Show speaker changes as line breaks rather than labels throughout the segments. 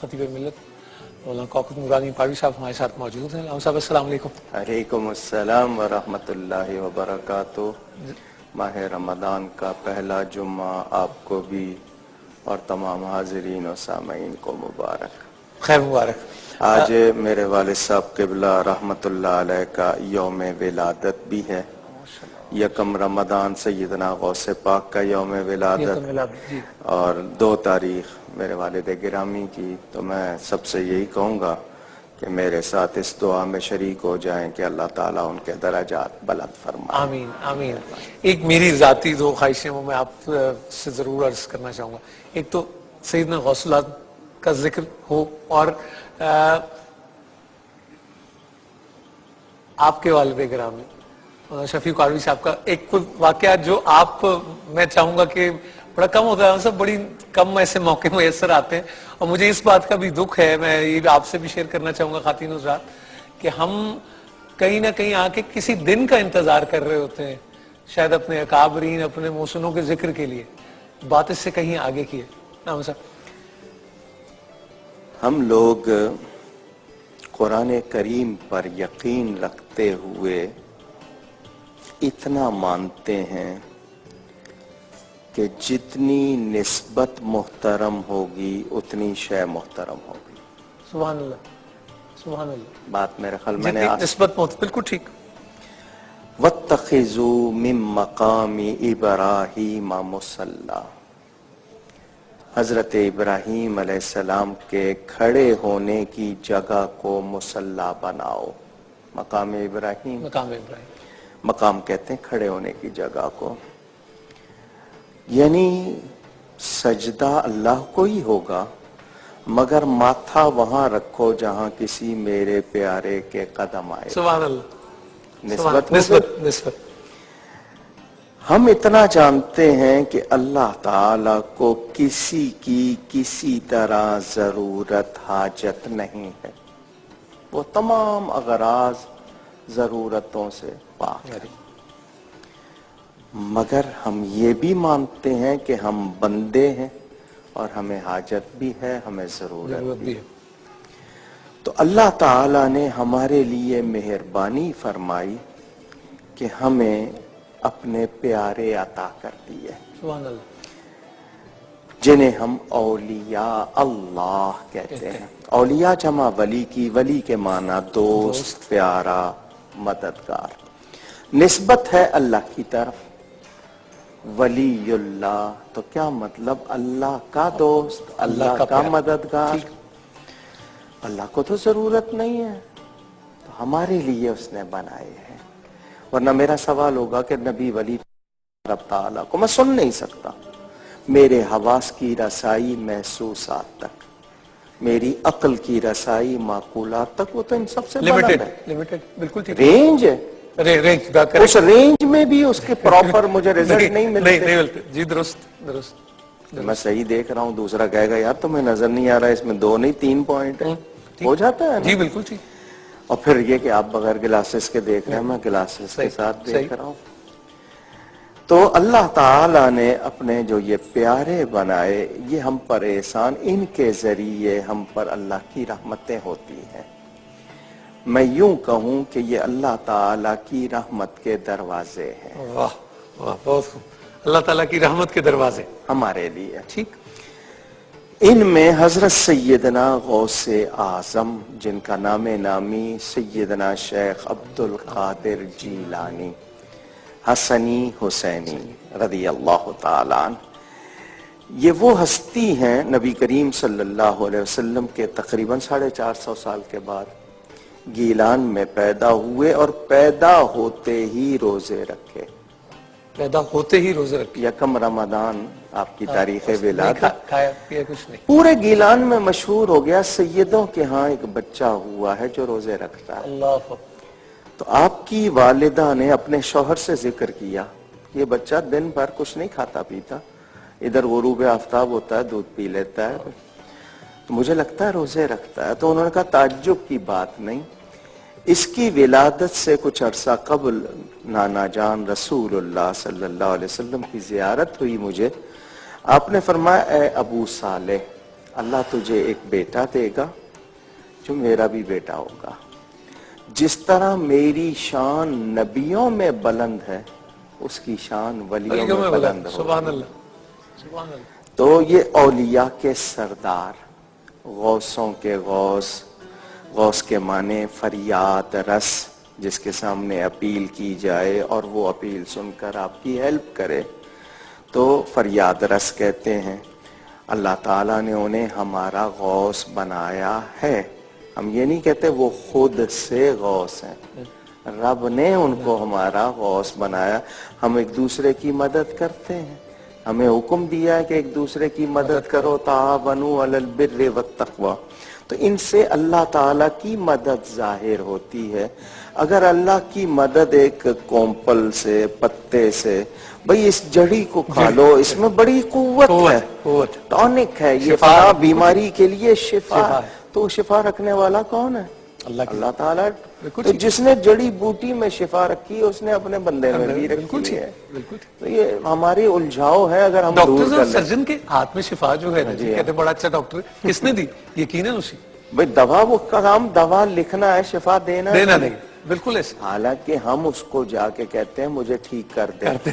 خطیب ملت مولانا کوکب نورانی پاروی صاحب ہمارے ساتھ موجود ہیں. مولانا صاحب السلام علیکم.
علیکم السلام ورحمۃ اللہ وبرکاتہ. ماہ رمضان کا پہلا جمعہ آپ کو بھی اور تمام حاضرین و سامعین کو مبارک.
خیر مبارک.
آج میرے والد صاحب قبلہ رحمۃ اللہ علیہ کا یوم ولادت بھی ہے. یکم رمضان سیدنا غوث پاک کا یوم ولادت اور 2 تاریخ میرے والد گرامی کی. تو میں سب سے یہی کہوں گا کہ میرے ساتھ اس دعا میں شریک ہو جائیں کہ اللہ تعالیٰ ان کے درجات بلند فرمائے.
آمین آمین. ایک میری ذاتی 2 خواہشیں وہ میں آپ سے ضرور عرض کرنا چاہوں گا. ایک تو سیدنا غوث اللہ کا ذکر ہو اور آپ کے والد گرامی شفیق قاروی صاحب کا ایک واقعہ جو آپ میں چاہوں گا کہ بڑا کم ہوتا ہے. سب بڑی کم ایسے موقع میسر آتے ہیں اور مجھے اس بات کا بھی دکھ ہے, میں یہ آپ سے بھی شیئر کرنا چاہوں گا خواتین حضرات, کہ ہم کہیں نہ کہیں آ کے کسی دن کا انتظار کر رہے ہوتے ہیں شاید اپنے اکابرین اپنے محسنوں کے ذکر کے لیے. بات اس سے کہیں آگے کی ہے. نام صاحب
ہم لوگ قرآن کریم پر یقین رکھتے ہوئے اتنا مانتے ہیں کہ جتنی نسبت محترم ہوگی اتنی شے محترم ہوگی.
سبحان اللہ سبحان اللہ.
بات میرے خیال میں نے
نسبت بالکل ٹھیک.
وَاتَّخِذُوا مِن مَّقَامِ إِبْرَاهِيمَ مُصَلًّى. حضرت ابراہیم علیہ السلام کے کھڑے ہونے کی جگہ کو مصلی بناؤ. مقام ابراہیم, مقام کہتے ہیں کھڑے ہونے کی جگہ کو, یعنی سجدہ اللہ کو ہی ہوگا مگر ماتھا وہاں رکھو جہاں کسی میرے پیارے کے قدم آئے.
سبحان اللہ. نسبت.
ہم اتنا جانتے ہیں کہ اللہ تعالیٰ کو کسی کی کسی طرح ضرورت حاجت نہیں ہے. وہ تمام اغراض ضرورتوں سے پاک ہے. مگر ہم یہ بھی مانتے ہیں کہ ہم بندے ہیں اور ہمیں حاجت بھی ہے, ہمیں ضرورت بھی ہے. تو اللہ تعالیٰ نے ہمارے لیے مہربانی فرمائی کہ ہمیں اپنے پیارے عطا کر دیے
سبحان اللہ,
جنہیں ہم اولیاء اللہ کہتے ہیں. اولیاء جمع ولی کی, ولی کے معنی دوست, پیارا, مددگار. نسبت ہے اللہ کی طرف. ولی اللہ تو کیا مطلب, اللہ کا دوست, اللہ کا مددگار. اللہ کو تو ضرورت نہیں ہے تو ہمارے لیے اس نے بنائے ہیں. ورنہ میرا سوال ہوگا کہ نبی ولی رب تعالیٰ کو میں سن نہیں سکتا. میرے حواس کی رسائی محسوسات تک, میری عقل کی رسائی معقولات تک, وہ تو ان سب سے بلند ہے. رینج ہے, اس رینج میں بھی اس کے پراپر مجھے رزلٹ نہیں ملتے.
جی درست.
میں صحیح دیکھ رہا ہوں, دوسرا کہے گا یار تمہیں نظر نہیں آ رہا ہے, اس میں 2 نہیں 3 پوائنٹ ہے. ہو جاتا ہے نا.
جی بالکل ٹھیک.
اور پھر یہ کہ آپ بغیر گلاسز کے دیکھ رہے ہیں, میں گلاسز کے ساتھ دیکھ رہا ہوں. تو اللہ تعالیٰ نے اپنے جو یہ پیارے بنائے, یہ ہم پر احسان, ان کے ذریعے ہم پر اللہ کی رحمتیں ہوتی ہیں. میں یوں کہوں کہ یہ اللہ تعالیٰ کی رحمت کے دروازے ہیں.
واہ واہ, بہت خوب. اللہ تعالیٰ کی رحمت کے دروازے
ہمارے لیے.
ٹھیک.
ان میں حضرت سیدنا غوث اعظم, جن کا نام نامی سیدنا شیخ عبد القادر جیلانی حسنی حسینی رضی اللہ تعالیٰ عنہ, یہ وہ ہستی ہیں نبی کریم صلی اللہ علیہ وسلم کے تقریباً 450 سال کے بعد گیلان میں پیدا ہوئے اور پیدا ہوتے ہی روزے رکھے. یکم رمضان آپ کی تاریخ ولادت.
کھایا پیا کچھ نہیں.
پورے گیلان میں مشہور ہو گیا, سیدوں کے ہاں ایک بچہ ہوا ہے جو روزے رکھتا ہے.
اللہ.
تو آپ کی والدہ نے اپنے شوہر سے ذکر کیا, یہ بچہ دن بھر کچھ نہیں کھاتا پیتا, ادھر غروب آفتاب ہوتا ہے دودھ پی لیتا ہے, تو مجھے لگتا ہے روزے رکھتا ہے. تو انہوں نے کہا تعجب کی بات نہیں, اس کی ولادت سے کچھ عرصہ قبل نانا جان رسول اللہ صلی اللہ علیہ وسلم کی زیارت ہوئی مجھے. آپ نے فرمایا اے ابو صالح, اللہ تجھے ایک بیٹا دے گا جو میرا بھی بیٹا ہوگا. جس طرح میری شان نبیوں میں بلند ہے اس کی شان ولیوں میں بلند ہوگی.
سبحان اللہ سبحان اللہ.
تو یہ اولیاء کے سردار، غوثوں کے غوث، غوث کے معنی فریاد رس، جس کے سامنے اپیل کی جائے اور وہ اپیل سن کر آپ کی ہیلپ کرے تو فریاد رس کہتے ہیں. اللہ تعالیٰ نے انہیں ہمارا غوث بنایا ہے. ہم یہ نہیں کہتے وہ خود سے غوث ہیں، رب نے ان کو ہمارا غوث بنایا. ہم ایک دوسرے کی مدد کرتے ہیں، ہمیں حکم دیا ہے کہ ایک دوسرے کی مدد کرو، تعاونوا علی البر والتقوی. تو ان سے اللہ تعالیٰ کی مدد ظاہر ہوتی ہے. اگر اللہ کی مدد ایک کومپل سے، پتے سے، بھئی اس جڑی کو کھا لو، اس میں بڑی قوت ہے، ٹونک ہے، یہ فلاں بیماری کے لیے شفا ہے. تو شفا رکھنے والا کون ہے؟ اللہ تعالیٰ. تو جس نے جڑی بوٹی میں شفا رکھی اس نے اپنے بندے میں بھی رکھی ہے. تو یہ ہماری الجھاؤ ہے. اگر ہم دور
ڈاکٹر
کر لیں،
سرجن کے ہاتھ میں شفا جو ہے نا جی، کہتے ہیں بڑا اچھا ڈاکٹر ہے، کس نے دی؟ یقیناً اسی.
بھئی دوا، وہ کام دوا لکھنا ہے، شفا دینا
نہیں. بالکل ایسے.
حالانکہ ہم اس کو جا کے کہتے ہیں مجھے ٹھیک کر دے.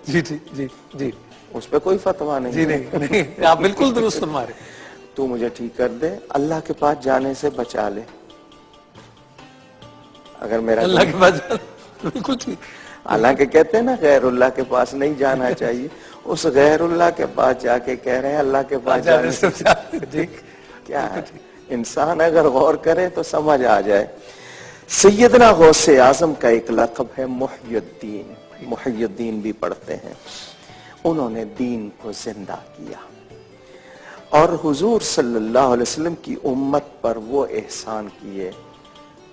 جی جی جی جی.
اس پہ کوئی فتویٰ نہیں.
جی نہیں، آپ بالکل درست فرما رہے.
تو مجھے ٹھیک کر دے. اللہ کے پاس جانے سے بچا لے. اگر میرا
اللہ کے پاس بالکل ٹھیک.
حالانکہ کہتے ہیں نا غیر اللہ کے پاس نہیں جانا چاہیے، اس غیر اللہ کے پاس جا کے کہہ رہے ہیں اللہ کے پاس جانے سے
جی.
کیا ہے؟ انسان اگر غور کرے تو سمجھ آ جائے. سیدنا غوث اعظم کا ایک لقب ہے محی الدین. محی الدین بھی پڑھتے ہیں. انہوں نے دین کو زندہ کیا اور حضور صلی اللہ علیہ وسلم کی امت پر وہ احسان کیے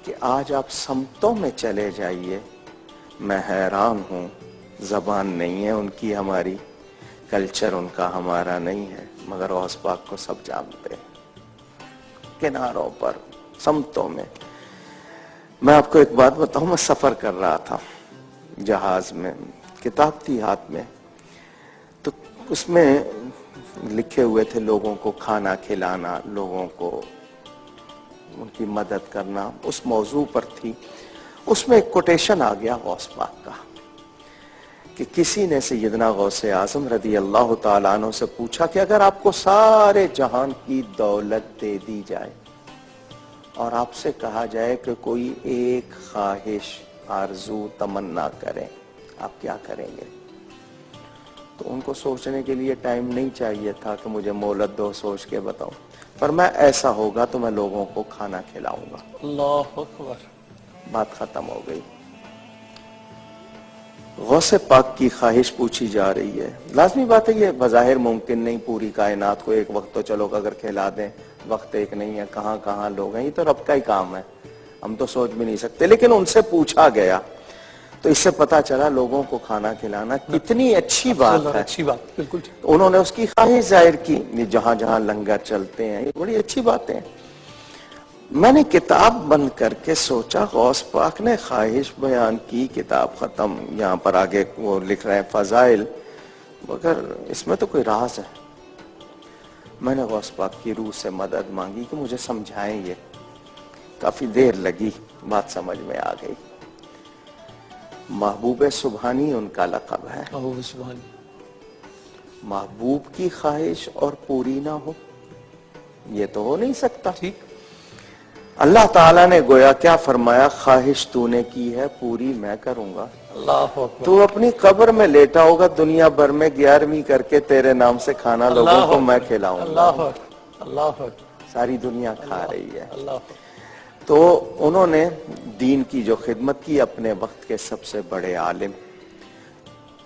کہ آج آپ سمتوں میں چلے جائیے، میں حیران ہوں، زبان نہیں ہے ان کی ہماری، کلچر ان کا ہمارا نہیں ہے، مگر غوث پاک کو سب جانتے ہیں. کناروں پر، سمتوں میں. میں آپ کو ایک بات بتاؤں، میں سفر کر رہا تھا جہاز میں، کتاب تھی ہاتھ میں، تو اس میں لکھے ہوئے تھے لوگوں کو کھانا کھلانا، لوگوں کو ان کی مدد کرنا، اس موضوع پر تھی. اس میں ایک کوٹیشن آ گیا غوث پاک کا کہ کسی نے سیدنا غوث اعظم رضی اللہ تعالیٰ عنہ سے پوچھا کہ اگر آپ کو سارے جہان کی دولت دے دی جائے اور آپ سے کہا جائے کہ کوئی ایک خواہش، آرزو، تمنا کریں، آپ کیا کریں گے؟ تو ان کو سوچنے کے لیے ٹائم نہیں چاہیے تھا کہ مجھے مہلت دو، سوچ کے بتاؤں. پر میں ایسا ہوگا تو میں لوگوں کو کھانا کھلاؤں گا.
اللہ اکبر.
بات ختم ہو گئی. غوث پاک کی خواہش پوچھی جا رہی ہے. لازمی بات ہے یہ بظاہر ممکن نہیں پوری کائنات کو ایک وقت تو چلو اگر کھلا دیں، وقت ایک نہیں ہے، کہاں کہاں لوگ ہیں، یہ تو رب کا ہی کام ہے، ہم تو سوچ بھی نہیں سکتے. لیکن ان سے پوچھا گیا تو اس سے پتا چلا لوگوں کو کھانا کھلانا کتنی اچھی بات ہے.
اچھی بات، بالکل.
انہوں نے اس کی خواہش ظاہر کی. جہاں جہاں لنگر چلتے ہیں، یہ بڑی اچھی باتیں. میں نے کتاب بند کر کے سوچا غوث پاک نے خواہش بیان کی، کتاب ختم. یہاں پر آگے وہ لکھ رہے ہیں فضائل، مگر اس میں تو کوئی راز ہے. میں نے غوث پاک کی روح سے مدد مانگی کہ مجھے سمجھائیں. یہ کافی دیر لگی، بات سمجھ میں آ گئی. محبوب سبحانی ان کا لقب ہے.
محبوب سبحانی.
محبوب کی خواہش اور پوری نہ ہو، یہ تو ہو نہیں سکتا.
ٹھیک.
اللہ تعالیٰ نے گویا کیا فرمایا، خواہش تو نے کی ہے پوری میں کروں گا.
اللہ اکبر.
تو اپنی قبر میں لیٹا ہوگا دنیا بھر میں 11ویں کر کے تیرے نام سے کھانا لوگوں کو میں کھلاؤں گا.
اللہ اکبر. اللہ اکبر.
ساری دنیا کھا رہی ہے.
اللہ اکبر.
تو انہوں نے دین کی جو خدمت کی، اپنے وقت کے سب سے بڑے عالم.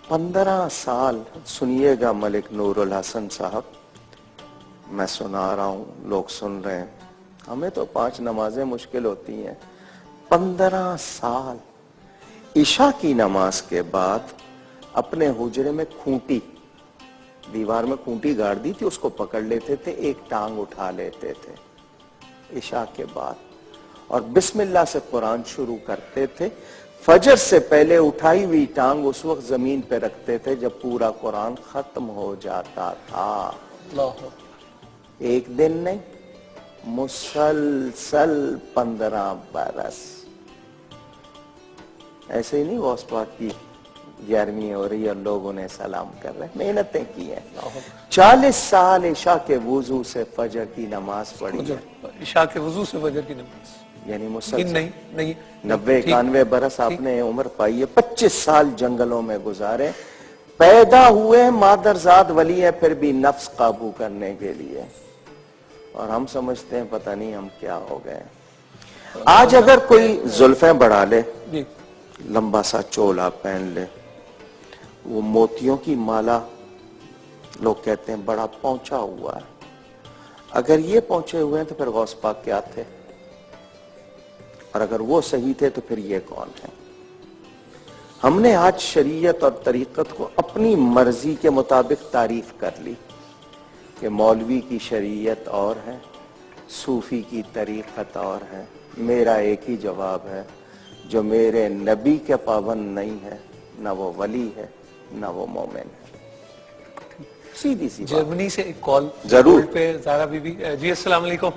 15 سال سنیے گا ملک نور الحسن صاحب، میں سنا رہا ہوں، لوگ سن رہے ہیں. ہمیں تو 5 نمازیں مشکل ہوتی ہیں. 15 سال عشاء کی نماز کے بعد اپنے حجرے میں کھونٹی، دیوار میں کھونٹی گاڑ دی تھی، اس کو پکڑ لیتے تھے، ایک ٹانگ اٹھا لیتے تھے عشاء کے بعد، اور بسم اللہ سے قرآن شروع کرتے تھے. فجر سے پہلے اٹھائی ہوئی ٹانگ اس وقت زمین پہ رکھتے تھے جب پورا قرآن ختم ہو جاتا تھا.
اللہ.
ایک دن نہیں، مسلسل 15 برس. ایسے ہی نہیں غوث پاک کی 11ویں ہو رہی ہے اور لوگ انہیں سلام کر رہے ہیں. محنتیں کی ہیں. 40 سال عشاء کے وضو سے فجر کی نماز پڑھی ہے.
عشاء کے وضو سے فجر کی نماز
یعنی مسلسل
نہیں
90-91 برس آپ نے عمر پائی ہے. 25 سال جنگلوں میں گزارے. پیدا ہوئے مادرزاد ولی ہے، پھر بھی نفس قابو کرنے کے لیے. اور ہم سمجھتے ہیں پتہ نہیں ہم کیا ہو گئے. آج اگر کوئی زلفیں بڑھا لے، لمبا سا چولا پہن لے، وہ موتیوں کی مالا لوگ کہتے ہیں بڑا پہنچا ہوا ہے. اگر یہ پہنچے ہوئے ہیں تو پھر غوث پاک کیا تھے؟ اور اگر وہ صحیح تھے تو پھر یہ کون ہے؟ ہم نے آج شریعت اور طریقت کو اپنی مرضی کے مطابق تعریف کر لی کہ مولوی کی شریعت اور ہے، صوفی کی طریقت اور ہے. میرا ایک ہی جواب ہے، جو میرے نبی کے پابند نہیں ہے نہ وہ ولی ہے نہ وہ مومن ہے. سیدھی سی بات.
جرمنی سے ایک کال
ضرور
پہ زہرا بی بی. جی السلام علیکم.